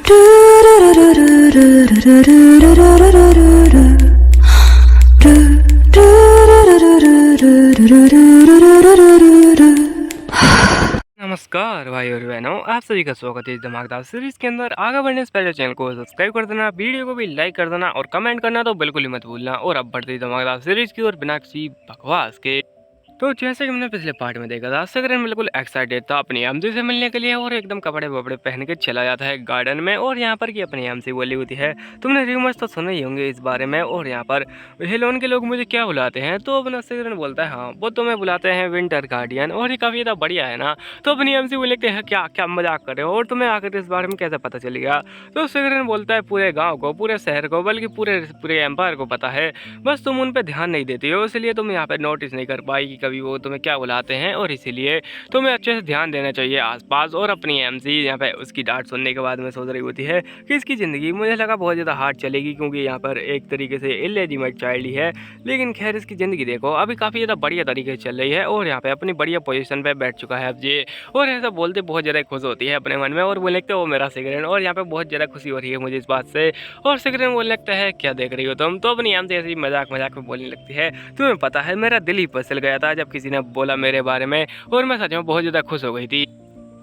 नमस्कार भाई और बहनों, आप सभी का स्वागत है इस धमाकेदार सीरीज के अंदर। आगे बढ़ने से पहले चैनल को सब्सक्राइब कर देना, वीडियो को भी लाइक कर देना और कमेंट करना तो बिल्कुल ही मत भूलना। और अब बढ़ते धमाकेदार सीरीज की ओर बिना किसी बकवास के। तो जैसे कि हमने पिछले पार्ट में देखा था, सगरन बिल्कुल एक्साइटेड था अपनी एमसी से मिलने के लिए और एकदम कपड़े वपड़े पहन के चला जाता है गार्डन में। और यहाँ पर की अपनी एमसी बोली होती है, तुमने रूमर्स तो सुने ही होंगे इस बारे में। और यहाँ पर हेलोन के लोग मुझे क्या बुलाते हैं? तो अपना सगरन बोलता है, हाँ वो तुम्हें बुलाते हैं विंटर गार्डियन। और ये काफ़ी ज़्यादा बढ़िया है ना। तो अपनी एमसी बोले कि क्या क्या मजाक कर रहे हो और तुम्हें आकर इस बारे में कैसे पता चल गया? तो सगरन बोलता है, पूरे गाँव को, पूरे शहर को, बल्कि पूरे पूरे एम्पायर को पता है, बस तुम उन पर ध्यान नहीं देती हो, इसलिए तुम यहाँ पर नोटिस नहीं कर पाई कि कभी वो तुम्हें क्या बुलाते हैं। और इसीलिए तुम्हें अच्छे से ध्यान देना चाहिए आसपास। और अपनी एमसी यहाँ पे उसकी डांट सुनने के बाद में सोच रही होती है कि इसकी ज़िंदगी मुझे लगा बहुत ज़्यादा हार्ड चलेगी, क्योंकि यहाँ पर एक तरीके से इलेजिमेट चाइल्ड ही है। लेकिन खैर इसकी ज़िंदगी देखो अभी काफ़ी ज़्यादा बढ़िया तरीके से चल रही है और यहाँ पे अपनी बढ़िया पोजीशन पे बैठ चुका है अब ये। और ऐसा बोलते बहुत ज़्यादा खुश होती है अपने मन में और बोले लगता है वो मेरा सिगरेट। और यहाँ पे बहुत ज़्यादा खुशी हो रही है मुझे इस बात से। और सिगरेट बोलने लगता है, क्या देख रही हो तुम? तो अपनी एमसी ऐसी मजाक मजाक में बोलने लगती है, तुम्हें पता है मेरा दिल ही फिसल गया था जब किसी ने बोला मेरे बारे में, और मैं सच में बहुत ज़्यादा खुश हो गई थी।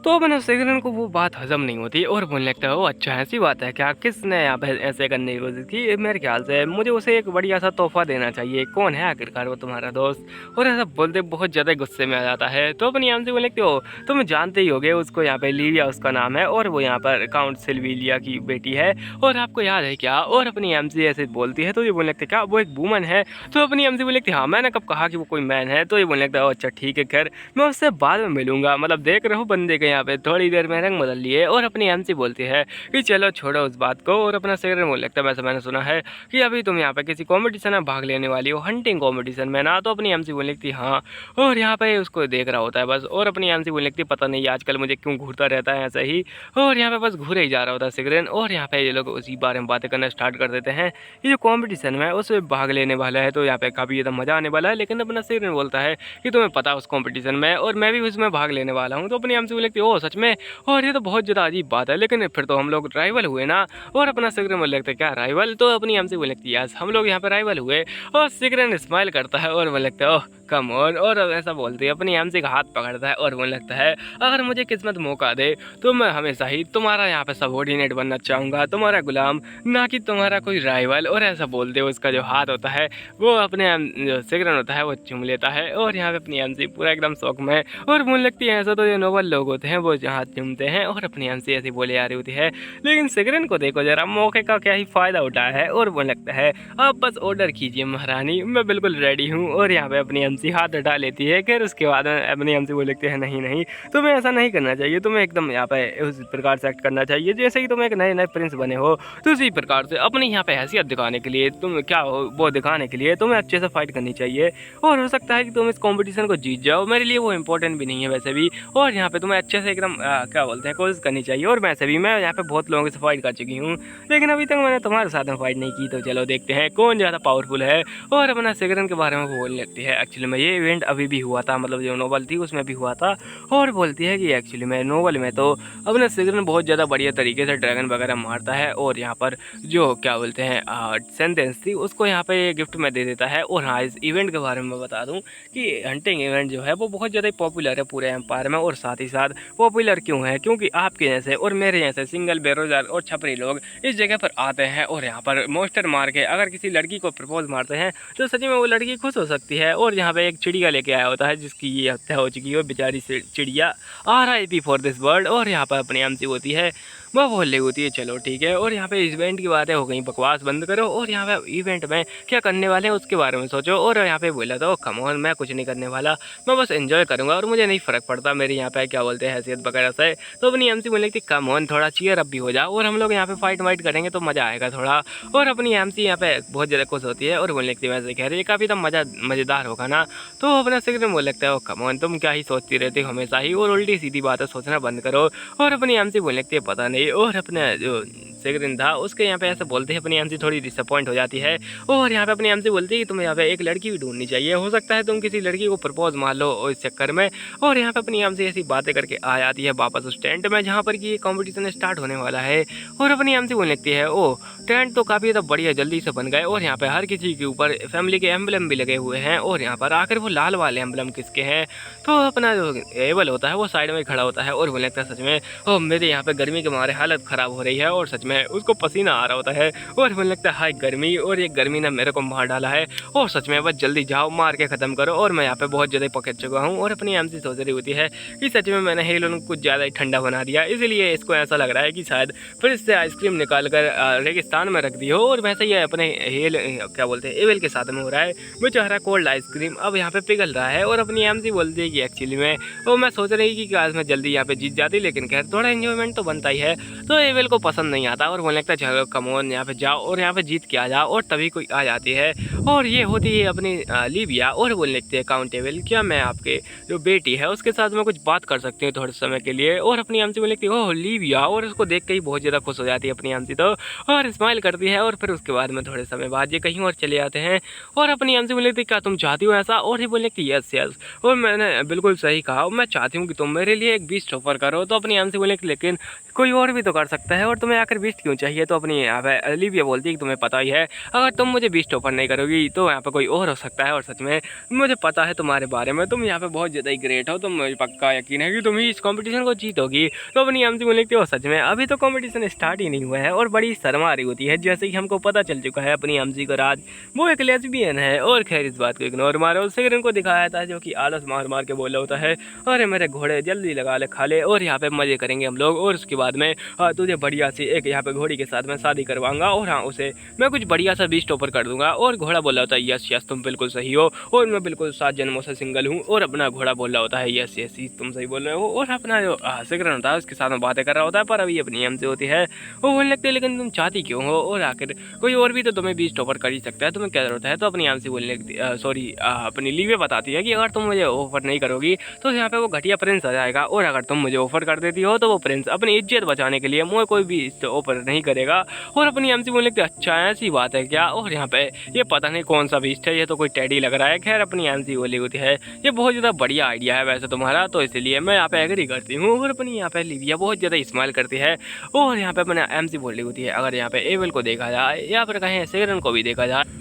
तो अपना सेकरन को वो बात हजम नहीं होती और बोलने लगता है, वो अच्छा ऐसी बात है क्या? किसने यहाँ पे ऐसे करने की कोशिश की? मेरे ख्याल से मुझे उसे एक बढ़िया सा तोहफा देना चाहिए। कौन है आखिरकार वो तुम्हारा दोस्त? और ऐसा बोलते बहुत ज़्यादा गुस्से में आ जाता है। तो अपनी एमसी बोलने लगते हो, तुम जानते ही होगे उसको, यहाँ पे लिविया उसका नाम है और वो यहाँ पर काउंट सिल्विलिया की बेटी है। और आपको याद है क्या? और अपनी एमसी ऐसे बोलती है तो ये बोलने लगते क्या वो एक वूमन है? तो अपनी एमसी बोलने लगती हाँ, मैंने कब कहा कि वो कोई मैन है? तो ये बोलने लगता है, अच्छा ठीक है, खैर मैं उससे बाद में मिलूंगा। मतलब देख रहे हो बंदे के यहाँ पे थोड़ी देर में रंग बदल लिए। और अपनी एमसी बोलती है कि चलो छोड़ो उस बात को। और अपना सेक्रेटरी बोलने लगता है, वैसे मैंने सुना है कि अभी तुम यहाँ पे किसी कंपटीशन में भाग लेने वाली हो, हंटिंग कंपटीशन में ना? तो अपनी एमसी बोलने लगती हाँ। और यहाँ पे उसको देख रहा होता है बस। और अपनी एमसी बोलने लगती पता नहीं आजकल मुझे क्यों घूरता रहता है ऐसे ही। और यहाँ पे बस घूरे ही जा रहा होता है सिगरेट। और यहाँ पे ये लोग उसी बारे में बातें करना स्टार्ट कर देते हैं, ये जो कॉम्पिटिशन में उसमें भाग लेने वाला है, तो यहाँ पे काफ़ी ज़्यादा मजा आने वाला है। लेकिन अपना सिगरेट बोलता है कि तुम्हें पता उस कॉम्पिटिशन में, और मैं भी उसमें भाग लेने वाला हूँ। तो अपनी एमसी बोलने लगती है, ओ सच में? और ये तो बहुत ज़्यादा अजीब बात है, लेकिन फिर तो हम लोग राइवल हुए ना? और अपना सिगरेट बोलने लगता है, क्या राइवल? तो अपनी एमसी बोलने लगती है, यस हम लोग यहाँ पर राइवल हुए। और सिगरेट स्माइल करता है और बोलने लगता है, ओह कम और ऐसा बोलते हैं अपनी एमसी का हाथ पकड़ता है और बोलने लगता है, अगर मुझे किस्मत मौका दे तो मैं हमेशा ही तुम्हारा यहाँ पे सबॉर्डिनेट बनना चाहूँगा, तुम्हारा गुलाम, ना कि तुम्हारा कोई राइवल। और ऐसा बोलते हुए उसका जो हाथ होता है वो अपने जो सिगरेट होता है वो चूम लेता है। और यहाँ पे अपनी एमसी पूरा एकदम शौक में और बोलने लगती है, ऐसा तो ये नोबल लोग होते हैं वो हाथ चूमते हैं। और अपनी एमसी ऐसी बोले आ रही होती है, लेकिन सिगरेट को देखो जरा, मौके का क्या ही फायदा उठाया है। और बोलने लगता है, आप बस ऑर्डर कीजिए महारानी, मैं बिल्कुल रेडी हूँ। और यहाँ पे अपनी एमसी हाथ हटा लेती है। फिर उसके बाद अपनी एमसी बोल लगती है, नहीं नहीं तुम्हें ऐसा नहीं करना चाहिए, तुम्हें एकदम यहाँ पे उस प्रकार से एक्ट करना चाहिए जैसे कि तुम एक नए नए प्रिंस बने हो। तो उसी प्रकार से अपनी यहाँ पे हैसियत दिखाने के लिए, तुम क्या हो वो दिखाने के लिए तुम्हें अच्छे से फाइट करनी चाहिए। और हो सकता है कि तुम इस कॉम्पिटिशन को जीत जाओ, मेरे लिए वो इंपॉर्टेंट भी नहीं है वैसे भी। और यहाँ पे तुम्हें अच्छे से एकदम क्या बोलते हैं कोशिश करनी चाहिए। और वैसे भी मैं यहाँ पे बहुत लोगों से फाइट कर चुकी हूँ, लेकिन अभी तक मैंने तुम्हारे साथ में फाइट नहीं की। तो चलो देखते हैं कौन ज़्यादा पावरफुल है। और अपना सिगरेट के बारे में वो बोलने लगती है, एक्चुअली में ये इवेंट अभी भी हुआ था, मतलब जो नोवेल थी उसमें भी हुआ था। और बोलती है कि एक्चुअली में नोवेल में तो अपना सिगरेट बहुत ज़्यादा बढ़िया तरीके से ड्रैगन वगैरह मारता है। और यहाँ पर जो क्या बोलते हैं सेंटेंस थी उसको यहाँ पे गिफ्ट में दे देता है। और हाँ, इस इवेंट के बारे में बता दूँ कि हंटिंग इवेंट जो है वो बहुत ज़्यादा पॉपुलर है पूरे एम्पायर में। और साथ ही साथ पॉपुलर क्यों है? क्योंकि आपके जैसे और मेरे जैसे सिंगल बेरोजगार और छपरी लोग इस जगह पर आते हैं और यहाँ पर मोस्टर मार के अगर किसी लड़की को प्रपोज मारते हैं तो सच में वो लड़की खुश हो सकती है। और यहाँ पे एक चिड़िया लेके आया होता है जिसकी ये हत्या हो चुकी है, बेचारी चिड़िया, RIP फॉर दिस वर्ल्ड। और यहाँ पर अपनी एमसी होती है, वह बोल रही होती है चलो ठीक है। और यहाँ पे इवेंट की बातें हो गई, बकवास बंद करो और यहाँ पे इवेंट में क्या करने वाले हैं उसके बारे में सोचो। और यहाँ पे बोला था, कम ऑन मैं कुछ नहीं करने वाला, मैं बस एंजॉय करूँगा और मुझे नहीं फ़र्क पड़ता मेरी यहाँ पे क्या बोलते हैं हैसियत वगैरह से। तो अपनी एमसी बोलने लगती कम ऑन थोड़ा चीयर अप भी हो जाओ और हम लोग यहाँ पे फाइट वाइट करेंगे तो मज़ा आएगा थोड़ा। और अपनी एमसी यहाँ पे बहुत ज़्यादा खुश होती है और बोलने लगती है, वैसे कह रही है काफ़ी तो मज़ेदार होगा ना? तो अपना सिगरेट बोल लगता है, कम ऑन तुम क्या ही सोचती रहती हो हमेशा ही, और उल्टी सीधी बातें सोचना बंद करो। और अपनी एमसी बोलने लगती है, पता नहीं। और अपने जो सेकंड था उसके यहाँ पे ऐसे बोलते हैं अपनी एमसी थोड़ी डिसअपॉइंट हो जाती है और यहाँ पे अपनी एमसी बोलती है कि तुम्हें यहाँ पे एक लड़की भी ढूंढनी चाहिए, हो सकता है तुम किसी लड़की को प्रपोज मान लो इस चक्कर में। और यहाँ पे अपनी एमसी ऐसी बातें करके आ जाती है वापस उस टेंट में जहाँ पर कि ये कॉम्पिटिशन स्टार्ट होने वाला है। और अपनी एमसी बोलने लगती है ओ टेंट तो काफ़ी ज़्यादा बढ़िया जल्दी से बन गए और यहाँ पे हर किसी के ऊपर फैमिली के एम्बलम भी लगे हुए हैं। और यहाँ पर आकर वो लाल वाले एम्बलम किसके हैं, तो अपना जो एबल होता है वो साइड में खड़ा होता है और बोलने लगता है सच में ओ मेरे यहाँ पे गर्मी के मारे हालत ख़राब हो रही है। और सच में उसको पसीना आ रहा होता है और बोलने लगता है हाय गर्मी, और ये गर्मी ने मेरे को मार डाला है और सच में बस जल्दी जाओ मार के ख़त्म करो। और मैं यहाँ पे बहुत ज़्यादा पकड़ चुका हूँ। और अपनी एमसी सोच रही होती है कि सच में मैंने हेलन कुछ ज़्यादा ही ठंडा बना दिया, इसलिए इसको ऐसा लग रहा है कि शायद फिर से आइसक्रीम निकाल कर रेगिस्तान में रख दी हो। और वैसे ही अपने हेल क्या बोलते हैं एवेल के साथ में हो रहा है, बेचारा कोल्ड आइसक्रीम अब यहाँ पे पिघल रहा है। और अपनी एमसी बोलती है कि एक्चुअली में वो मैं सोच रही कि आज मैं जल्दी यहाँ पे जीत जाती, लेकिन खैर थोड़ा एंजॉयमेंट तो बनता ही है। तो एवेल को पसंद नहीं आता और बोलने लगता है चलो कमोन यहाँ पे जाओ और यहाँ पे जीत के आ जाओ। और तभी कोई आ जाती है और ये होती है अपनी लीविया और बोलने लगती है काउंटेबल क्या मैं आपके जो बेटी है उसके साथ में कुछ बात कर सकती हूँ थोड़े समय के लिए। और अपनी एमसी बोलने लगती है ओह लीविया, और उसको देख के ही बहुत ज़्यादा खुश हो जाती है अपनी एमसी तो, और स्माइल करती है। और फिर उसके बाद में थोड़े समय बाद ये कहीं और चले जाते हैं। और अपनी एमसी बोलने लगती है क्या तुम चाहती हो ऐसा, और ये बोलने लगती है यस यस, और मैंने बिल्कुल सही कहा, मैं चाहती हूँ कि तुम मेरे लिए एक बीस्ट ऑफर करो। तो अपनी एमसी बोलने की लेकिन कोई और भी तो कर सकता है और तुम्हें आकर बीस्ट क्यों चाहिए। तो अपनी यहाँ पे लीविया बोलती है कि तुम्हें पता ही है अगर तुम मुझे बीस्ट ऑफर नहीं करोगी तो यहाँ पे कोई और हो सकता है, और सच में मुझे पता है तुम्हारे बारे में, तुम यहाँ पे बहुत ज़्यादा ही ग्रेट हो, तुम मुझे पक्का यकीन है कि तुम ही इस कंपटीशन को जीतोगी। तो अपनी एमसी बोलने लगती है सच में अभी तो कंपटीशन स्टार्ट ही नहीं हुआ है, और बड़ी शर्म आ रही होती है जैसे कि हमको पता चल चुका है अपनी एमसी को राज वो एक लेस्बियन है। और खैर इस बात को इग्नोर मारो, सिगरन को दिखाया था जो कि आलस मार मार के बोल रहा होता है अरे मेरे घोड़े जल्दी लगा ले खा ले और यहाँ पे मजे करेंगे हम लोग, और उसके बाद में तुझे बढ़िया सी एक यहाँ पे घोड़ी के साथ में शादी करवाऊंगा और हाँ उसे मैं कुछ बढ़िया सा बीस्ट ऑफर कर दूंगा। और घोड़ा बोल रहा होता है यस यस तुम बिल्कुल सही हो, और मैं बिल्कुल 7 जन्मों से सिंगल हूँ। और अपना घोड़ा बोल रहा होता है यस यस तुम सही बोल रहे हो, और अपना जो सिगरन होता है उसके साथ में बातें कर रहा होता है, पर अभी अपनी एमसी होती है वो बोलने लगती है लेकिन तुम चाहती क्यों हो, और आखिर कोई और भी तो तुम्हें बीस्ट ऑफर कर ही सकता है, तुम्हें क्या जरूरत है। तो अपनी एमसी बोलने सॉरी अपनी लीवे बताती है कि अगर तुम मुझे ऑफर नहीं करोगी तो यहाँ पे वो घटिया प्रिंस आ जाएगा, और अगर तुम मुझे ऑफर कर देती हो तो वो प्रिंस अपनी इज्जत बचाने के लिए मुझे कोई भी ऑफर नहीं करेगा। और अपनी एमसी बोलने लगती है अच्छा ऐसी बात है क्या, और यहाँ पे ये पता नहीं कौन सा बीस्ट है, ये तो कोई टेडी लग रहा है। खैर अपनी एमसी बोली होती है ये बहुत ज़्यादा बढ़िया आइडिया है वैसे तुम्हारा, तो इसलिए मैं यहाँ पे एग्री करती हूँ। और अपनी यहाँ पे लिविया बहुत ज़्यादा स्माइल करती है, और यहाँ पे अपने एमसी बोली होती है अगर यहाँ पे एवेल को देखा जाए या फिर कहीं सेरन को भी देखा जाए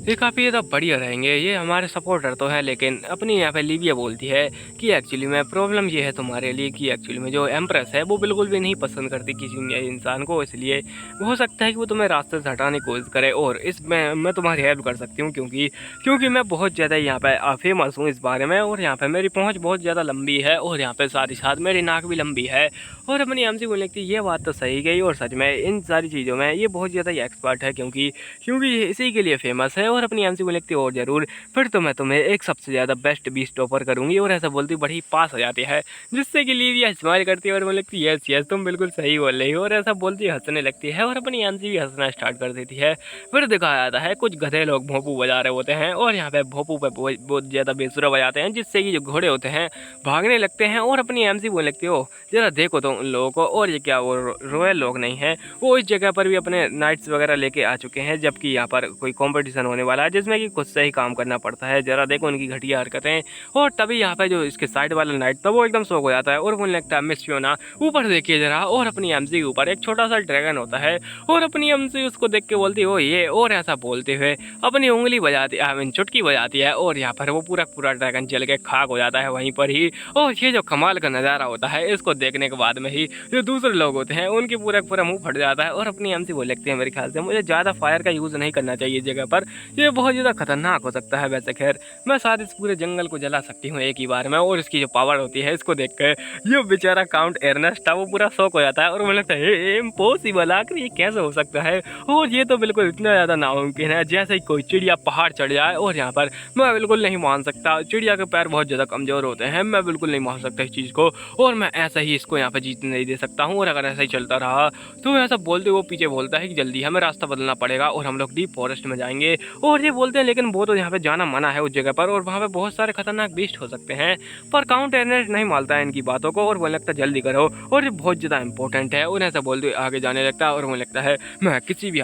ये काफ़ी ज़्यादा बढ़िया रहेंगे, ये हमारे सपोर्टर तो हैं। लेकिन अपनी यहाँ पे लीविया बोलती है कि एक्चुअली में प्रॉब्लम ये है तुम्हारे लिए कि एक्चुअली में जो एम्प्रेस है वो बिल्कुल भी नहीं पसंद करती किसी इंसान को, इसलिए हो सकता है कि वो तुम्हें रास्ते से हटाने की कोशिश करे, और इसमें मैं तुम्हारी हेल्प कर सकती हूँ क्योंकि मैं बहुत ज़्यादा यहाँ पे फेमस हूँ इस बारे में, और यहाँ पर मेरी पहुँच बहुत ज़्यादा लंबी है, और यहाँ पर साथ ही साथ मेरी नाक भी लंबी है। और अपनी एमसी बोलने लगती ये बात तो सही गई, और सच में इन सारी चीज़ों में ये बहुत ज़्यादा एक्सपर्ट है क्योंकि ये इसी के लिए फेमस है। और अपनी एमसी बोलने लगती और ज़रूर फिर तो मैं तुम्हें एक सबसे ज़्यादा बेस्ट बीस्ट ऑफर करूँगी, और ऐसा बोलती बड़ी पास हो जाती है जिससे कि लीविया स्माइल करती है और बोलने लगती है यस यस तुम बिल्कुल सही बोल रही हो, और ऐसा बोलती हंसने लगती है, और अपनी एमसी भी हंसना स्टार्ट कर देती है। फिर दिखाया जाता है कुछ गधे लोग भोंपू बजा रहे होते हैं, और यहाँ पे भोंपू पे बहुत ज़्यादा बेसुरा बजाते हैं जिससे कि जो घोड़े होते हैं भागने लगते हैं। और अपनी एमसी बोलने लगती हो जरा देखो तो उन लोगों को, और ये क्या वो रॉयल लोग नहीं हैं, वो इस जगह पर भी अपने नाइट्स वगैरह लेके आ चुके हैं, जबकि यहाँ पर कोई कंपटीशन होने वाला है जिसमें कि खुद से ही काम करना पड़ता है। जरा देखो उनकी घटिया हरकतें। और तभी यहाँ पे जो इसके साइड वाला नाइट था वो एकदम शौक हो जाता है और बोलने लगता है मिस फियोना ऊपर देखिए जरा, और अपनी एमसी के ऊपर एक छोटा सा ड्रैगन होता है, और अपनी एमसी उसको देख के बोलती हो ये, और ऐसा बोलते हुए अपनी उंगली बजाती आई मीन चुटकी बजाती है, और यहाँ पर वो पूरा ड्रैगन जल के खाक हो जाता है वहीं पर ही। और ये जो कमाल का नज़ारा होता है इसको देखने के बाद में ही जो दूसरे लोग होते हैं उनकी पूरा मुंह फट जाता है, और अपनी एमसी बोल लगती है मेरे ख्याल से मुझे ज़्यादा फायर का यूज़ नहीं करना चाहिए इस जगह पर, ये बहुत ज़्यादा खतरनाक हो सकता है। वैसे खैर मैं शायद इस पूरे जंगल को जला सकती हूँ एक ही बार में, और इसकी जो पावर होती है इसको देख कर ये बेचारा काउंट एर्नेस्ट था वो पूरा शौक हो जाता है, और मुझे लगता है इम्पॉसिबल आखिर ये कैसे हो सकता है, और ये तो बिल्कुल इतना ज़्यादा नामुमकिन है जैसे ही कोई चिड़िया पहाड़ चढ़ जाए। और यहाँ पर मैं बिल्कुल नहीं मान सकता, चिड़िया के पैर बहुत ज़्यादा कमज़ोर होते हैं, मैं बिल्कुल नहीं मान सकता इस चीज़ को, और मैं ऐसा ही इसको यहाँ पर जीतने नहीं दे सकता हूँ। और अगर ऐसा ही चलता रहा तो ऐसा बोलते वो पीछे बोलता है कि जल्दी हमें रास्ता बदलना पड़ेगा और हम लोग डीप फॉरेस्ट में जाएंगे, और ये बोलते हैं लेकिन वो तो यहाँ पे जाना मना है उस जगह पर, और वहाँ पे बहुत सारे खतरनाक बीस्ट हो सकते हैं। पर काउंट एर्नेस्ट नहीं मानता है इनकी बातों को और बोलने लगता है जल्दी करो, और ये बहुत ज़्यादा इंपॉर्टेंट है। उन्हें ऐसा बोलते हुए आगे जाने लगता है और बोलने लगता है मैं किसी भी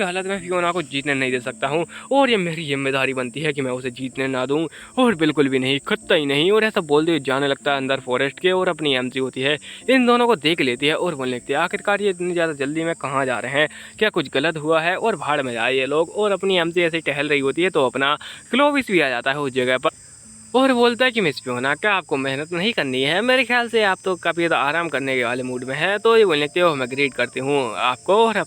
हालत में फियोना को जीतने नहीं दे सकता हूँ, और ये मेरी जिम्मेदारी बनती है कि मैं उसे जीतने ना दूँ, और बिल्कुल भी नहीं, खत्ता ही नहीं। और ऐसा बोलते हुए जाने लगता है अंदर फॉरेस्ट के, और अपनी एमसी होती है इन दोनों को देख लेती है और बोलने लगती है आखिरकार ये इतनी ज़्यादा जल्दी में कहाँ जा रहे हैं, क्या कुछ गलत हुआ है, और भाड़ में जाए ये लोग। और अपनी एमसी ऐसे ही टहल रही होती है तो अपना क्लोविस भी आ जाता है उस जगह पर और बोलता है कि मिस फियोना, क्या आपको मेहनत नहीं करनी है? मेरे ख्याल से आप तो काफ़ी ज़्यादा आराम करने के वाले मूड में हैं। तो ये बोलने लगते हो मैं ग्रीट करती हूँ आपको, और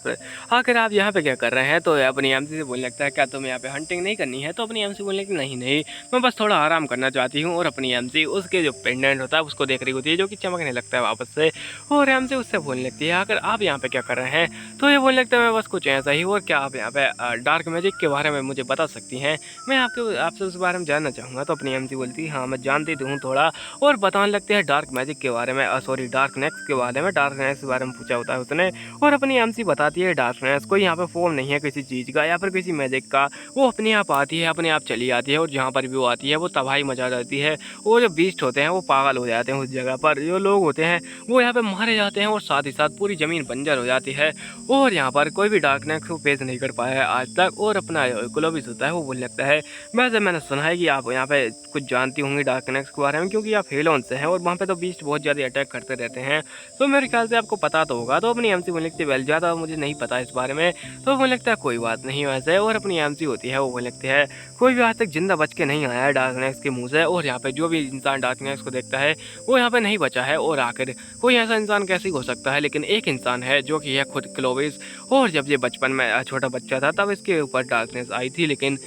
आखिर आप यहाँ पे क्या कर रहे हैं? तो अपनी एमसी से बोलने लगता है क्या तुम्हें यहाँ पे हंटिंग नहीं करनी है? तो अपनी एमसी बोलने लगती नहीं नहीं, मैं बस थोड़ा आराम करना चाहती हूँ। और अपनी एमसी उसके जो पेंडेंट होता है उसको देख रही होती है जो कि चमकने लगता है वापस से, और एमसी उससे बोलने लगती है आखिर आप यहाँ पे क्या कर रहे हैं? तो ये बोलने लगता है मैं बस कुछ ऐसा ही, और क्या आप यहाँ पे डार्क मैजिक के बारे में मुझे बता सकती हैं? मैं आपसे उस बारे में जानना चाहूँगा। तो अपनी एमसी बोलती है हाँ मैं जानती तो हूँ थोड़ा, और बताने लगते हैं डार्क मैजिक के बारे में, सॉरी डार्कनेस के बारे में। डार्कनेस के बारे में पूछा होता है उसने, और अपनी एमसी बताती है डार्कनेस कोई यहाँ पे फॉर्म नहीं है किसी चीज़ का या फिर किसी मैजिक का, वो अपने आप आती है, अपने आप चली आती है, और जहाँ पर भी वो आती है वो तबाही मचा जाती है। वो जो बीस्ट होते हैं वो पागल हो जाते हैं उस जगह पर, जो लोग होते हैं वो यहाँ पे मारे जाते हैं, और साथ ही साथ पूरी ज़मीन बंजर हो जाती है। और यहाँ पर कोई भी डार्कनेस को फेस नहीं कर पाया है आज तक। और अपना ग्लोविस होता है वो बोलने लगता है वैसे मैंने सुना है कि आप यहाँ पे कुछ जानती होंगी डार्कनेस के बारे में, क्योंकि आप हेलोन से हैं और वहाँ पे तो बीस्ट बहुत ज़्यादा अटैक करते रहते हैं, तो मेरे ख्याल से आपको पता तो होगा। तो अपनी एमसी बोलने लगती है वेल ज़्यादा मुझे नहीं पता इस बारे में। तो बोलने लगता है कोई बात नहीं वैसे। और अपनी एमसी होती है वो बोलने लगती है कोई भी आज तक जिंदा बच के नहीं आया है डार्कनेस के मुँह से, और यहाँ पे जो भी इंसान डार्कनेस को देखता है वो यहाँ पे नहीं बचा है। और आखिर कोई ऐसा इंसान कैसे हो सकता है, लेकिन एक इंसान है जो कि है खुद क्लोविस। और जब ये बचपन में छोटा बच्चा था तब इसके ऊपर डार्कनेस आई थी, लेकिन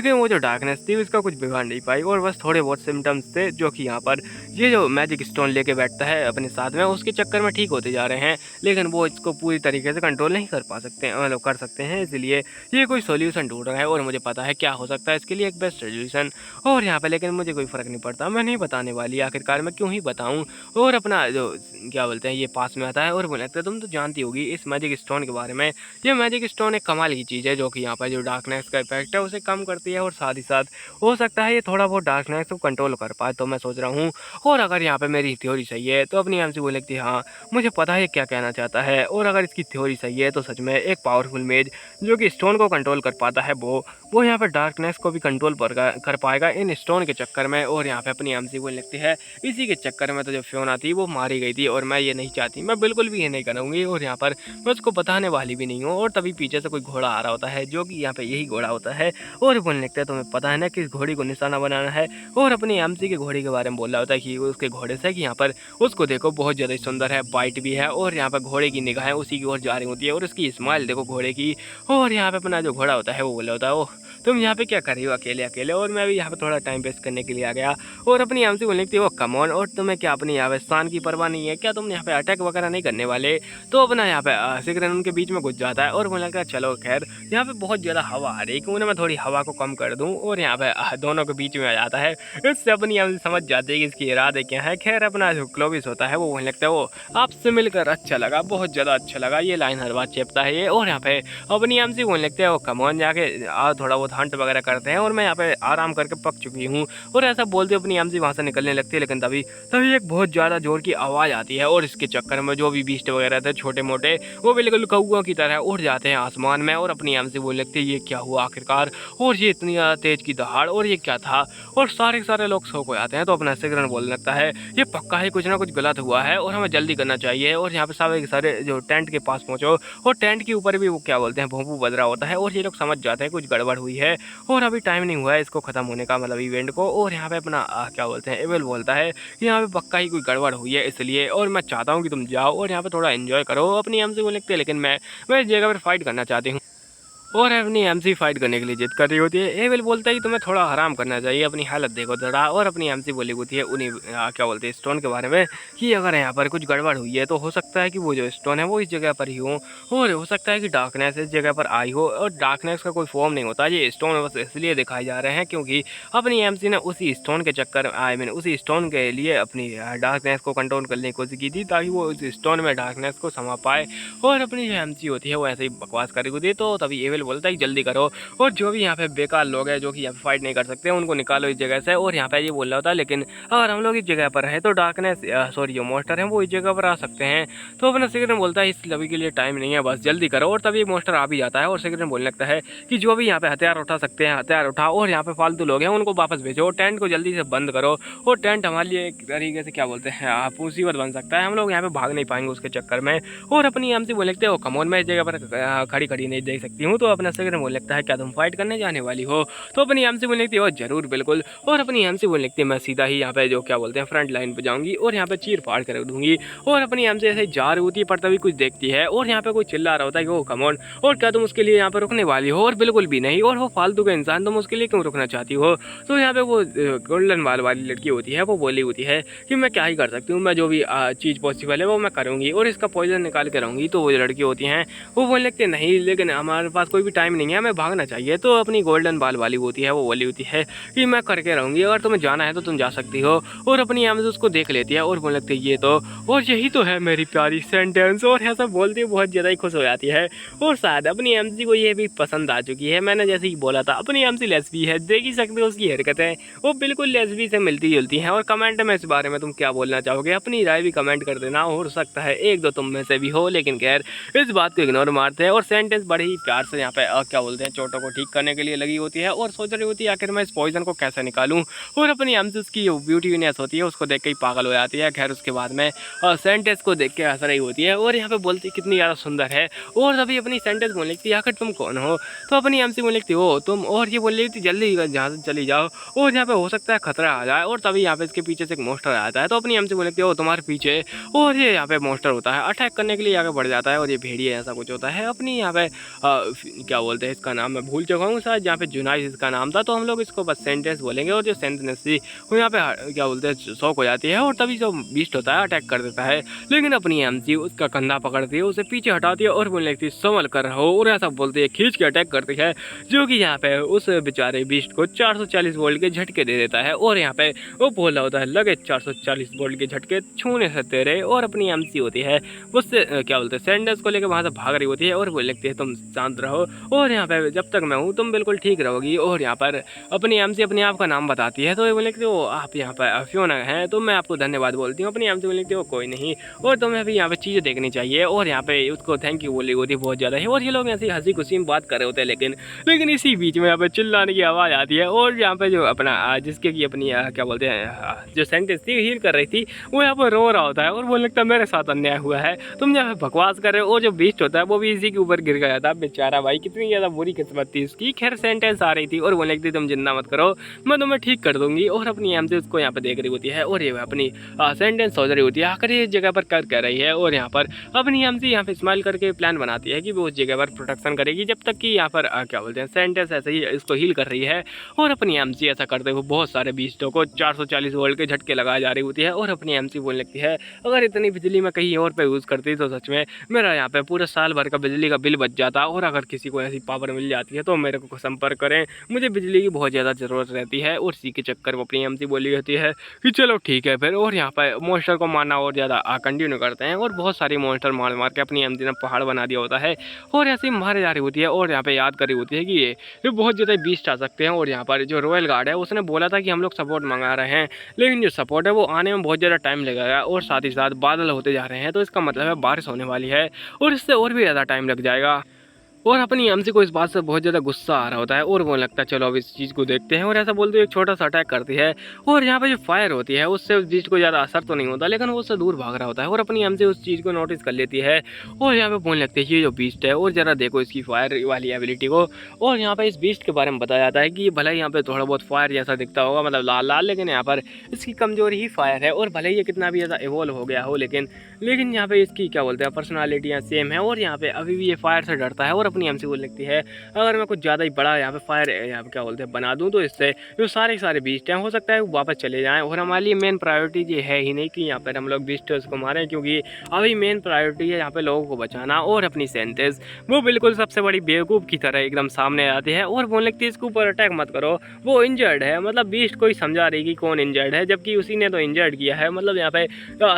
वो जो डार्कनेस थी उसका कुछ बिगाड़ नहीं पाई, और बस थोड़े बहुत सिम्टम्स थे जो कि यहाँ पर ये जो मैजिक स्टोन लेके बैठता है अपने साथ में उसके चक्कर में ठीक होते जा रहे हैं, लेकिन वो इसको पूरी तरीके से कंट्रोल नहीं कर पा सकते, मतलब कर सकते हैं। इसलिए ये कोई सोल्यूशन ढूंढ रहा है, और मुझे पता है क्या हो सकता है इसके लिए एक बेस्ट सोल्यूशन। और यहाँ पे लेकिन मुझे कोई फ़र्क नहीं पड़ता, मैं नहीं बताने वाली, आखिरकार मैं क्यों ही बताऊँ। और अपना जो क्या बोलते हैं ये पास में आता है और बोले लगता है तुम तो जानती होगी इस मैजिक स्टोन के बारे में, ये मैजिक स्टोन एक कमाल की चीज़ है जो कि यहाँ पर जो डार्कनेस का इफेक्ट है उसे कम करती है, और साथ ही साथ हो सकता है ये थोड़ा बहुत डार्कनेस को कंट्रोल कर पाए। तो मैं सोच रहा हूँ, और अगर यहाँ पे मेरी थ्योरी सही है तो अपनी एमसी बोले लगती है हाँ मुझे पता है क्या कहना चाहता है, और अगर इसकी थ्योरी सही है तो सच में एक पावरफुल मेज जो कि स्टोन को कंट्रोल कर पाता है वो यहाँ पे डार्कनेस को भी कंट्रोल कर पाएगा इन स्टोन के चक्कर में। और यहाँ पे अपनी एमसी बोलने लगती है इसी के चक्कर में तो जो फियोना थी वो मारी गई थी, और मैं ये नहीं चाहती, मैं बिल्कुल भी ये नहीं करूँगी, और यहाँ पर मैं उसको बताने वाली भी नहीं हूँ। और तभी पीछे से कोई घोड़ा आ रहा होता है जो कि यहाँ पे यही घोड़ा होता है, और बोलने लगता है तुम्हें पता है ना किस घोड़ी को निशाना बनाना है, और अपनी एमसी के घोड़ी के बारे में बोल रहा होता है कि उसके घोड़े से कि यहाँ पर उसको देखो बहुत ज़्यादा सुंदर है, वाइट भी है, और यहाँ पर घोड़े की निगाहें उसी की ओर जा रही होती है, और उसकी स्माइल देखो घोड़े की। और यहाँ पे अपना जो घोड़ा होता है वो बोल रहा होता है ओह तुम यहाँ पे क्या कर रही हो अकेले अकेले, और मैं भी यहाँ पे थोड़ा टाइम वेस्ट करने के लिए आ गया। और अपनी एमसी बोलने लगती है वो कम ऑन, और तुम्हें क्या अपनी यहाँ पे स्थान की परवाह नहीं है क्या, तुम यहाँ पे अटैक वगैरह नहीं करने वाले। तो अपना यहाँ पे सिकरन उनके बीच में घुस जाता है, और बोला चलो खैर यहाँ पे बहुत ज़्यादा हवा आ रही है, क्यों ना मैं थोड़ी हवा को कम कर दूँ, और यहाँ पे दोनों के बीच में आ जाता है। इससे अपनी एमसी समझ जाती है कि इसकी इरादे क्या है। खैर अपना जो क्लोविस होता है वो बोलने लगता है वो आपसे मिलकर अच्छा लगा, बहुत ज़्यादा अच्छा लगा, ये लाइन हर बार चेपता है ये। और यहाँ पे अपनी एमसी बोलने लगते हैं वो कम ऑन जाके थोड़ा बहुत हंट वगैरह करते हैं, और मैं यहाँ पे आराम करके पक चुकी हूँ। और ऐसा बोलते अपनी एमसी वहाँ से निकलने लगती है, लेकिन तभी तभी एक बहुत ज़्यादा जोर की आवाज़ आती है, और इसके चक्कर में जो भी बीस्ट वगैरह थे छोटे मोटे वो बिल्कुल कौओं की तरह उड़ जाते हैं आसमान में। और अपनी एमसी बोलने लगती है ये क्या हुआ आखिरकार, और ये इतनी ज़्यादा तेज की दहाड़, और ये क्या था, और सारे सारे लोग सो को आते हैं। तो अपना सिकरन बोलने लगता है ये पक्का है कुछ ना कुछ गलत हुआ है, और हमें जल्दी करना चाहिए। और यहाँ पे सारे जो टेंट के पास पहुँचो, और टेंट के ऊपर भी वो क्या बोलते हैं भोंपू बज रहा होता है, और ये लोग समझ जाते हैं कुछ गड़बड़ हुई है, और अभी टाइम नहीं हुआ है इसको ख़त्म होने का, मतलब इवेंट को। और यहाँ पे अपना क्या बोलते हैं एवेल बोलता है कि यहाँ पे पक्का ही कोई गड़बड़ हुई है इसलिए, और मैं चाहता हूँ कि तुम जाओ और यहाँ पे थोड़ा एंजॉय करो अपनी एमसी बोलने लगते हैं, लेकिन मैं इस जगह पर फाइट करना चाहती हूँ। और अपनी एमसी फाइट करने के लिए जिद कर रही होती है। एविल बोलता है कि तुम्हें थोड़ा आराम करना चाहिए, अपनी हालत देखो जरा। और अपनी एमसी बोली होती है उन्हीं क्या बोलते हैं स्टोन के बारे में कि अगर यहाँ पर कुछ गड़बड़ हुई है तो हो सकता है कि वो जो स्टोन है वो इस जगह पर ही हो, और हो सकता है कि डार्कनेस इस जगह पर आई हो, और डार्कनेस का कोई फॉर्म नहीं होता, ये स्टोन बस इसलिए दिखाए जा रहे हैं क्योंकि अपनी एमसी ने उसी स्टोन के चक्कर आई मीन उसी स्टोन के लिए अपनी डार्कनेस को कंट्रोल करने की कोशिश की थी, ताकि वो उस स्टोन में डार्कनेस को समा पाए। और अपनी जो एमसी होती है वो ऐसे ही बकवास कर रही होती है। तो तभी एविल बोलता है जल्दी करो और जो भी यहाँ पे बेकार लोग हैं जो कि यहाँ पे फाइट नहीं कर सकते उनको निकालो इस जगह से। और यहाँ पे ये बोल रहा होता है लेकिन अगर हम लोग इस जगह पर हैं तो डार्कनेस सॉरी जो मोस्टर हैं वो इस जगह पर आ सकते हैं। तो अपना सिगरेट बोलता है इस लवी के लिए टाइम नहीं है, बस जल्दी करो। और तभी मोस्टर आ भी जाता है और सिगरेट बोलने लगता है कि जो भी यहाँ पे हथियार उठा सकते हैं हथियार उठाओ और यहाँ पे फालतू लोग हैं उनको वापस भेजो, टेंट को जल्दी से बंद करो। और टेंट हमारे लिए एक तरीके से क्या बोलते हैं मुसीबत बन सकता है, हम लोग यहाँ पे भाग नहीं पाएंगे उसके चक्कर में। और अपनी एमसी बोलने लगते हो कमोन मैं इस जगह पर खड़ी खड़ी नहीं देख सकती हूँ। तो अपना सिगरेट बोलने लगता है क्या तुम फाइट करने जाने वाली हो? तो अपनी एमसी बोलने लगती है जरूर बिल्कुल। और अपनी एमसी बोलने लगती है मैं सीधा ही यहाँ पे जो क्या बोलते हैं फ्रंट लाइन पे जाऊंगी और यहाँ पे चीर फाड़ कर दूंगी। और अपनी एमसी ऐसे जा रही होती है पर तभी कुछ देखती है और यहाँ पे कोई चिल्ला रहा होता है कि वो कमोन और क्या तुम उसके लिए यहाँ पे रुकने वाली हो? और बिल्कुल भी नहीं, और वो फालतू का इंसान तुम उसके लिए क्यों रुकना चाहती हो? तो यहाँ पे वो गोल्डन बाल वाली लड़की होती है वो बोली होती है कि मैं क्या ही कर सकती हूँ, मैं जो भी चीज़ पॉसिबल है वो मैं करूँगी और इसका पॉइजन निकाल के रहूँगी। तो वो जो लड़की होती हैं वो बोलने लगती है नहीं लेकिन हमारे पास कोई भी टाइम नहीं है, हमें भागना चाहिए। तो अपनी गोल्डन बाल वाली होती है वो बोली होती है कि मैं करके रहूँगी, अगर तुम्हें जाना है तो तुम जा सकती हो। और अपनी यहाँ से उसको देख लेती है और बोलने लगती है ये तो और यही तो है मेरी प्यारी सेंटेंस। और ऐसा बोलती है बहुत ज़्यादा ही खुश हो जाती है। और शायद अपनी एमसी को ये भी पसंद आ चुकी है, मैंने जैसे ही बोला था अपनी एमसी लेस्बी है, देख ही सकते हो उसकी हरकतें वो बिल्कुल लेस्बी से मिलती जुलती हैं। और कमेंट में इस बारे में तुम क्या बोलना चाहोगे अपनी राय भी कमेंट कर देना, हो सकता है एक दो तुम में से भी हो, लेकिन खैर इस बात को इग्नोर मारते हैं। और सेंटेंस बड़े ही प्यार से यहाँ पे क्या बोलते हैं चोटों को ठीक करने के लिए लगी होती है और सोच रही होती है आखिर मैं इस पॉइजन को कैसे निकालूं। और अपनी एमसी उसकी जो ब्यूटीनेस होती है उसको देख के ही पागल हो जाती है। खैर उसके बाद में सेंटेंस को देख के हंस रही होती है और यहाँ पे बोलती कितनी ज़्यादा सुंदर है। और तभी अपनी सेंटेंस बोलने लगती है आखिर तुम कौन हो? तो अपनी एमसी बोलने लगती हो तुम, और ये बोलने लगती जल्दी यहाँ से चली जाओ और यहाँ पे हो सकता है खतरा आ जाए। और तभी यहाँ पे इसके पीछे से एक मोस्टर आता है। तो अपनी एमसी बोलने लगती है तुम्हारे पीछे, और ये यहाँ पे मोस्टर होता है अटैक करने के लिए आगे बढ़ जाता है और ये भेड़िया ऐसा कुछ होता है। अपनी यहाँ पे क्या बोलते हैं इसका नाम मैं भूल चुका हूँ शायद, यहाँ पे जुनाइस इसका नाम था। तो हम लोग इसको बस सेंटेंस बोलेंगे। और जो सेंटेंस थी वो यहाँ पे क्या बोलते हैं शौक हो जाती है और तभी जो बीस्ट होता है अटैक कर देता है। लेकिन अपनी एमसी उसका कंधा पकड़ती है, उसे पीछे हटाती है और बोलने लगती है संभल कर रहो। और ऐसा बोलती है खींच के अटैक करती है जो कि यहाँ पे उस बेचारे बीस्ट को 440 वोल्ट के झटके दे देता है। और यहाँ पे वो बोल रहा होता है लगे 440 वोल्ट के झटके छूने से तेरे। और अपनी एमसी होती है उससे क्या बोलते हैं सेंडेंस को लेकर वहाँ से भाग रही होती है और बोलने लगती है तुम शांत रहो और यहाँ पे जब तक मैं हूँ तुम बिल्कुल ठीक रहोगी। और यहाँ पर अपनी एमसी अपने आप का नाम बताती है। तो ये बोले कि आप यहाँ पर फ्योना हैं तो मैं आपको धन्यवाद बोलती हूँ। अपनी एमसी बोलने लगती है कोई नहीं और तुम्हें भी यहाँ पे चीज़ें देखनी चाहिए। और यहाँ पे उसको थैंक यू बोली होती है बहुत ज़्यादा है। और ये लोग ऐसी हंसी खुशी में बात कर रहे होते हैं लेकिन इसी बीच में यहाँ पे चिल्लाने की आवाज़ आती है। और यहाँ पे जो अपना जिसके की अपनी क्या बोलते हैं जो सेंटेंस थी हील कर रही थी वो यहाँ पर रो रहा होता है और बोलने लगता है मेरे साथ अन्याय हुआ है, तुम यहाँ पे बकवास कर रहे हो। और जो बीस्ट होता है वो भी इसी के ऊपर गिर गया था बेचारा भाई, कितनी ज़्यादा बुरी किस्मत थी उसकी। खैर सेंटेंस आ रही थी और बोलने लगती तुम जिंदा मत करो मैं तुम्हें ठीक कर दूंगी। और अपनी एमसी उसको यहाँ पे देख रही होती है और ये अपनी सेंटेंस सोच रही होती है आखिर इस जगह पर कर कह रही है। और यहाँ पर अपनी एमसी यहाँ पे स्माइल करके प्लान बनाती है कि वो उस जगह पर प्रोटेक्शन करेगी जब तक कि यहाँ पर क्या बोलते हैं सेंटेंस ऐसे ही इसको हील कर रही है। और अपनी एमसी ऐसा करते हुए बहुत सारे बीस्टों को 440 वोल्ट के झटके लगाए जा रही होती है। और अपनी एमसी बोलने लगती है अगर इतनी बिजली मैं कहीं और पे यूज़ करती तो सच में मेरा यहाँ पे पूरे साल भर का बिजली का बिल बच जाता। और अगर किसी को ऐसी पावर मिल जाती है तो मेरे को संपर्क करें, मुझे बिजली की बहुत ज़्यादा ज़रूरत रहती है। और इसी के चक्कर में अपनी एमसी बोली होती है कि चलो ठीक है फिर। और यहाँ पर मॉन्स्टर को मारना और ज़्यादा कंटिन्यू करते हैं और बहुत सारी मॉन्स्टर मार मार के अपनी एमसी ने पहाड़ बना दिया होता है और ऐसे ही मारे जा रही होती है। और यहाँ पे याद करी होती है कि ये बहुत ज़्यादा बीस्ट आ सकते हैं। और यहाँ पर जो रॉयल गार्ड है उसने बोला था कि हम लोग सपोर्ट मंगा रहे हैं, लेकिन जो सपोर्ट है वो आने में बहुत ज़्यादा टाइम लगेगा और साथ ही साथ बादल होते जा रहे हैं। तो इसका मतलब है बारिश होने वाली है और इससे और भी ज़्यादा टाइम लग जाएगा। और अपनी एमसी को इस बात से बहुत ज़्यादा गुस्सा आ रहा होता है और वो लगता है चलो अब इस चीज़ को देखते हैं। और ऐसा बोलते हुए एक छोटा सा अटैक करती है और यहाँ पे जो फायर होती है उससे उस बीच को ज़्यादा असर तो नहीं होता, लेकिन वो उससे दूर भाग रहा होता है। और अपनी एमसी उस चीज़ को नोटिस कर लेती है और यहाँ पे बोलने लगती है ये जो बीस्ट है और ज़रा देखो इसकी फायर वाली एबिलिटी को। और यहाँ पे इस बीस्ट के बारे में बताया जाता है कि भले ही यहाँ पे थोड़ा बहुत फायर जैसा दिखता होगा, मतलब लाल लाल, लेकिन यहाँ पर इसकी कमजोरी ही फायर है। और भले ही ये कितना भी ज़्यादा इवॉल्व हो गया हो लेकिन यहाँ पे इसकी क्या बोलते हैं पर्सनालिटियाँ सेम है और यहाँ पे अभी भी ये फायर से डरता है। और अपनी एमसी बोलने लगती है अगर मैं कुछ ज़्यादा ही बड़ा यहाँ पे फायर यहाँ पे क्या बोलते हैं बना दूँ तो इससे जो सारे बीस्ट हैं हो सकता है वो वापस चले जाएं। और हमारे लिए मेन प्रायोरिटी ये है ही नहीं कि यहाँ पर हम लोग बीस्टर्स को मारें, क्योंकि अभी मेन प्रायोरिटी है यहाँ पे लोगों को बचाना। और अपनी सेंटेंस वो बिल्कुल सबसे बड़ी बेवकूफ़ की तरह एकदम सामने आती है और बोलने लगती है इसके ऊपर अटैक मत करो, वो इंजर्ड है। मतलब बीस्ट को ही समझा रही कि कौन इंजर्ड है, जबकि उसी ने तो इंजर्ड किया है। मतलब यहाँ पे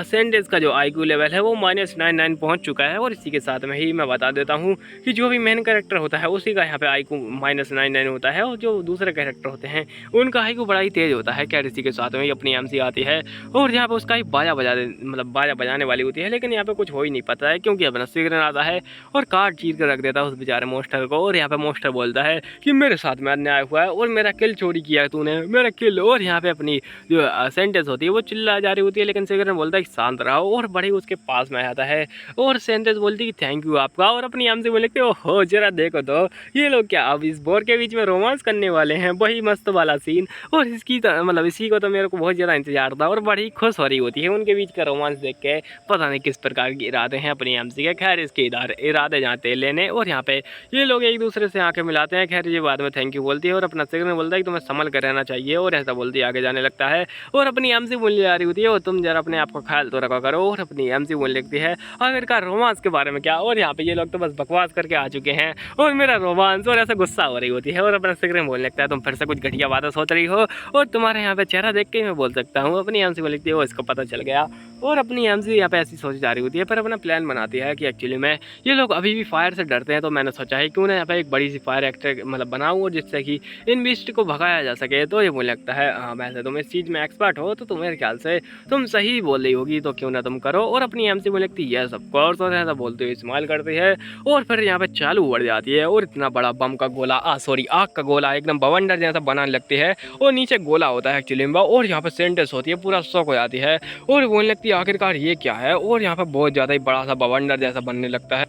सेंटेंस का जो IQ लेवल है वो -99 पहुँच चुका है। और इसी के साथ में ही मैं बता देता हूँ कि जो भी मेन कैरेक्टर होता है उसी का यहाँ पे IQ -99 होता है, और जो दूसरे कैरेक्टर होते हैं उनका IQ बड़ा ही तेज़ होता है। खैर इसी के साथ में ही अपनी MC आती है और यहाँ पे उसका ही बाजा बजाने वाली होती है, लेकिन यहाँ पे कुछ हो ही नहीं पाता है क्योंकि अपना सिगरेट आता है और कार्ड चीर कर रख देता है उस बेचारे मोस्टर को। और यहाँ पे मोस्टर बोलता है कि मेरे साथ में अन्याय हुआ है और मेरा किल चोरी किया है तूने, मेरा किल। और यहाँ पे अपनी जो सेंटेंस होती है वो चिल्ला जा रही होती है, लेकिन सिगरेट बोलता है कि शांत रहो, और बड़ी उसके पास में आता है और सेंटेंस बोलती है कि थैंक यू आपका। और अपनी MC बोलते ओहो जरा देखो तो ये लोग क्या अब इस बोर के बीच में रोमांस करने वाले हैं, वही मस्त वाला सीन। और इसी को तो मेरे को बहुत ज़्यादा इंतजार था और बड़ी खुश हो रही होती है उनके बीच का रोमांस देख के। पता नहीं किस प्रकार के इरादे हैं अपनी MC के। खैर इसके इरादे जाते लेने, और यहाँ पे ये लोग एक दूसरे से आंखें मिलाते हैं। खैर ये बाद में थैंक यू बोलती है और अपना सिगरेट बोलता है कि तुम्हें संभल कर रहना चाहिए, और ऐसा बोलती आगे जाने लगता है। और अपनी MC बोलने जा रही होती है और तुम जरा अपने आप को ख्याल तो रखा करो। और अपनी MC बोलने लगती है आखिरकार रोमांस के बारे में क्या। और यहाँ पे ये लोग तो बस बकवास करके आ चुके हैं और मेरा रोमांस, और ऐसा गुस्सा हो रही होती है। और अपना सिगरेट बोलने लगता है तुम फिर से कुछ घटिया बातें सोच रही हो, और तुम्हारे यहाँ पे चेहरा देख के मैं बोल सकता हूँ। अपनी MC बोल लिखती है वो इसको पता चल गया। और अपनी MC यहाँ पे ऐसी सोच जा रही होती है, पर अपना प्लान बनाती है कि एक्चुअली में ये लोग अभी भी फायर से डरते हैं, तो मैंने सोचा है क्यों ना यहाँ पे एक बड़ी सी फायर एक्टर बनाऊँ और जिससे कि इन बीस्ट को भगाया जा सके। तो ये मुझे लगता है हाँ वैसे तुम इस चीज़ में एक्सपर्ट हो तो मेरे ख्याल से तुम सही बोल रही होगी, तो क्यों ना तुम करो। और अपनी MC बोल लगती है सब कोर्स, और ऐसा बोलते हुए इस्तेमाल करती है और फिर यहाँ पे चालू बढ़ जाती है और इतना बड़ा बम का गोला आग का गोला एकदम बवंडर जैसा बनाने लगती है, और नीचे गोला होता है एक्चुअली में। और यहाँ पे सेंटेंस होती है पूरा शॉक हो जाती है और बोलने लगती है आखिरकार ये क्या है। और यहाँ पे बहुत ज़्यादा ही बड़ा सा बवंडर जैसा बनने लगता है,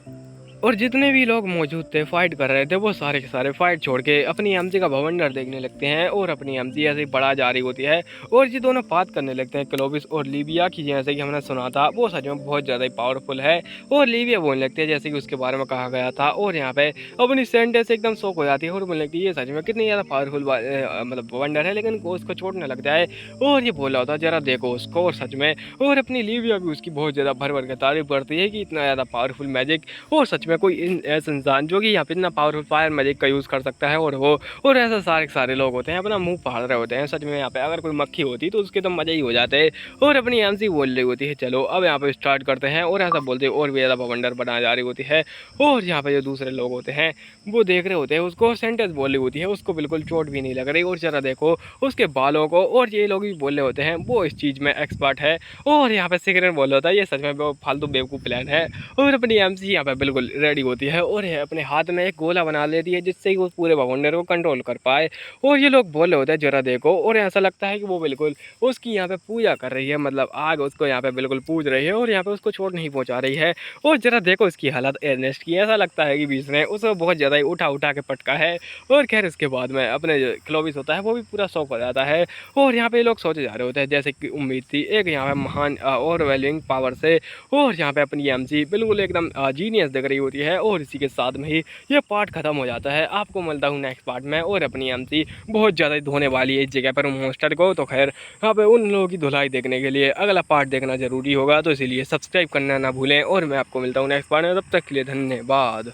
और जितने भी लोग मौजूद थे फाइट कर रहे थे वो सारे के सारे फाइट छोड़ के अपनी MC का बवंडर देखने लगते हैं। और अपनी MC ऐसे ही बढ़ा जा रही होती है और ये दोनों बात करने लगते हैं क्लोविस और लीविया की, जैसे कि हमने सुना था वो सच में बहुत ज़्यादा ही पावरफुल है। और लीविया बोलने लगती है जैसे कि उसके बारे में कहा गया था, और यहाँ पे अपनी सेंटेंस से एकदम शौक हो जाती है और बोलने लगती है ये सच में कितनी ज़्यादा पावरफुल बवंडर है, लेकिन उसको छोड़ने लगता है और ये बोल रहा होता है जरा देखो उसको। और सच में और अपनी लीविया भी उसकी बहुत ज़्यादा भर भर के तारीफ करती है कि इतना ज़्यादा पावरफुल मैजिक, और सच में कोई ऐसा इंसान जो कि यहाँ पे इतना पावरफुल फायर मैजिक का यूज़ कर सकता है। और ऐसा सारे लोग होते हैं अपना मुंह फाड़ रहे होते हैं। सच में यहाँ पे अगर कोई मक्खी होती तो उसके तो मज़ा ही हो जाते। और अपनी MC बोल रही होती है चलो अब यहाँ पे स्टार्ट करते हैं, और ऐसा बोलते और भी ज़्यादा बवंडर बनाई जा रही होती है। और यहाँ पे जो दूसरे लोग होते हैं वो देख रहे होते हैं उसको, सेंटेंस बोल रही होती है उसको बिल्कुल चोट भी नहीं लग रही, और जरा देखो उसके बालों को। और ये लोग भी बोल रहे होते हैं वो इस चीज़ में एक्सपर्ट है। और यहाँ पे सिगरेट बोल रहा होता है ये सच में फालतू बेवकूफ़ प्लान है। और अपनी MC यहाँ पे बिल्कुल रेडी होती है और अपने हाथ में एक गोला बना लेती है जिससे कि वो पूरे बवंडर को कंट्रोल कर पाए। और ये लोग बोल रहे होते हैं जरा देखो, और ऐसा लगता है कि वो बिल्कुल उसकी यहाँ पे पूजा कर रही है, मतलब आग उसको यहाँ पे बिल्कुल पूज रही है और यहाँ पे उसको चोट नहीं पहुँचा रही है। और जरा देखो इसकी हालत एर्नेस्ट की, ऐसा लगता है कि बीच में उसको बहुत ज़्यादा ही उठा के पटका है। और खैर इसके बाद में अपने जो क्लोविस होता है वो भी पूरा शौक हो जाता है। और यहाँ पे लोग सोचे जा रहे होते हैं जैसे कि उम्मीद थी एक यहाँ पे महान और वेलिंग पावर से। और यहाँ पे अपनी MC बिल्कुल एकदम जीनियस दिख रही होती है। और इसी के साथ में ही ये पार्ट खत्म हो जाता है। आपको मिलता हूँ नेक्स्ट पार्ट में। और अपनी MC बहुत ज़्यादा धोने वाली है इस जगह पर मोस्टर को, तो खैर यहाँ पे उन लोगों की धुलाई देखने के लिए अगला पार्ट देखना जरूरी होगा, तो इसीलिए सब्सक्राइब करना ना भूलें। और मैं आपको मिलता हूँ नेक्स्ट पार्ट में, तब तक के लिए धन्यवाद।